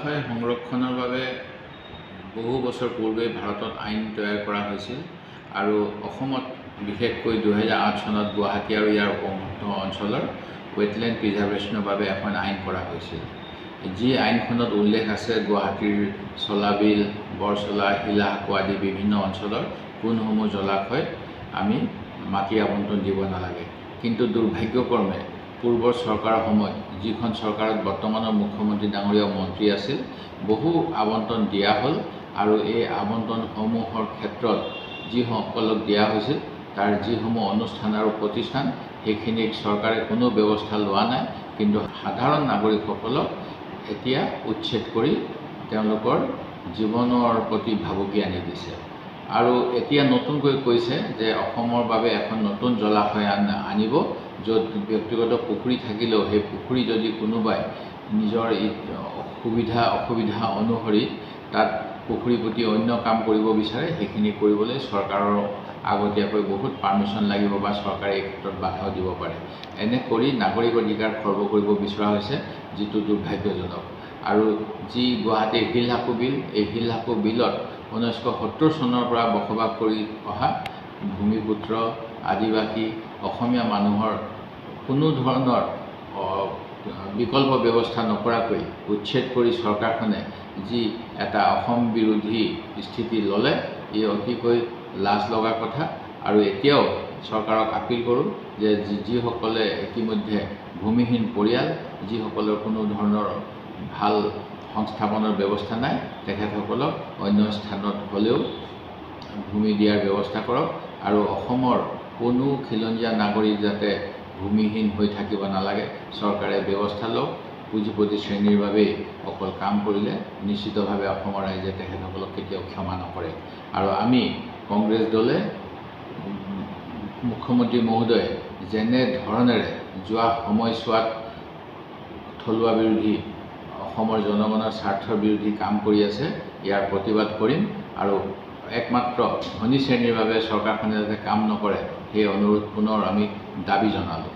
জলাশয় সংৰক্ষণৰ বাবে বহু বছৰ পূৰ্বে ভাৰতত আইন তৈয়াৰ কৰা হৈছিল আৰু অসমত বিশেষকৈ 2008 চনত গুৱাহাটী আৰু ইয়াৰ উপমহাদেশ অঞ্চলৰ ৱেটলেণ্ড প্ৰিজাৰ্ভেশ্যনৰ বাবে এখন আইন কৰা হৈছিল। যি আইনখনত উল্লেখ আছে গুৱাহাটীৰ চলাবিল, বৰচলা, শিলাহাকো আদি বিভিন্ন অঞ্চলৰ কোনসমূহ জলাশয় আমি মাটি আবণ্টন দিব নালাগে। কিন্তু দুৰ্ভাগ্যক্ৰমে পূৰ্বৰ চৰকাৰৰ সময়ত যিখন চৰকাৰত বৰ্তমানৰ মুখ্যমন্ত্ৰী ডাঙৰীয়া মন্ত্ৰী আছিল, বহু আবণ্টন দিয়া হ'ল আৰু এই আবণ্টনসমূহৰ ক্ষেত্ৰত যিসকলক দিয়া হৈছিল তাৰ যিসমূহ অনুষ্ঠান আৰু প্ৰতিষ্ঠান সেইখিনিক চৰকাৰে কোনো ব্যৱস্থা লোৱা নাই, কিন্তু সাধাৰণ নাগৰিকসকলক এতিয়া উচ্ছেদ কৰি তেওঁলোকৰ জীৱনৰ প্ৰতি ভাবুকি আনি দিছে। আৰু এতিয়া নতুনকৈ কৈছে যে অসমৰ বাবে এখন নতুন জলাশয় আনিব, য'ত ব্যক্তিগত পুখুৰী থাকিলেও সেই পুখুৰী যদি কোনোবাই নিজৰ অসুবিধা অনুসৰি তাত পুখুৰী পুতি অন্য কাম কৰিব বিচাৰে, সেইখিনি কৰিবলৈ চৰকাৰৰ আগতীয়াকৈ বহুত পাৰ্মিশ্যন লাগিব বা চৰকাৰে এই ক্ষেত্ৰত বাধাও দিব পাৰে। এনে কৰি নাগৰিক অধিকাৰ খৰ্ব কৰিব বিচৰা হৈছে, যিটো দুৰ্ভাগ্যজনক। আৰু যি গুৱাহাটীৰ শিলহাকো বিল, এই শিলহাকো বিলত 1970 চনৰ পৰা বসবাস কৰি অহা ভূমিপুত্ৰ, আদিবাসী, অসমীয়া মানুহৰ কোনো ধৰণৰ বিকল্প ব্যৱস্থা নকৰাকৈ উচ্ছেদ কৰি চৰকাৰখনে যি এটা অসম বিৰোধী স্থিতি ল'লে, ই অতিকৈ লাজ লগা কথা। আৰু এতিয়াও চৰকাৰক আপিল কৰোঁ যে যিসকলে ইতিমধ্যে ভূমিহীন পৰিয়াল, যিসকলৰ কোনো ধৰণৰ ভাল সংস্থাপনৰ ব্যৱস্থা নাই, তেখেতসকলক অন্য স্থানত হ'লেও ভূমি দিয়াৰ ব্যৱস্থা কৰক। আৰু অসমৰ কোনো খিলঞ্জীয়া নাগৰিক যাতে ভূমিহীন হৈ থাকিব নালাগে, চৰকাৰে ব্যৱস্থা লওক। পুঁজিপতি শ্ৰেণীৰ বাবেই অকল কাম কৰিলে নিশ্চিতভাৱে অসমৰ ৰাইজে তেখেতসকলক কেতিয়াও ক্ষমা নকৰে। আৰু আমি কংগ্ৰেছ দলে মুখ্যমন্ত্ৰী মহোদয়ে যেনে ধৰণেৰে যোৱা সময়ছোৱাত থলুৱা বিৰোধী, অসমৰ জনগণৰ স্বাৰ্থৰ বিৰোধী কাম কৰি আছে, ইয়াৰ প্ৰতিবাদ কৰিম। আৰু একমাত্ৰ ধনী শ্ৰেণীৰ বাবে চৰকাৰখনে যাতে কাম নকৰে, সেই অনুৰোধ পুনৰ আমি দাবী জনালোঁ।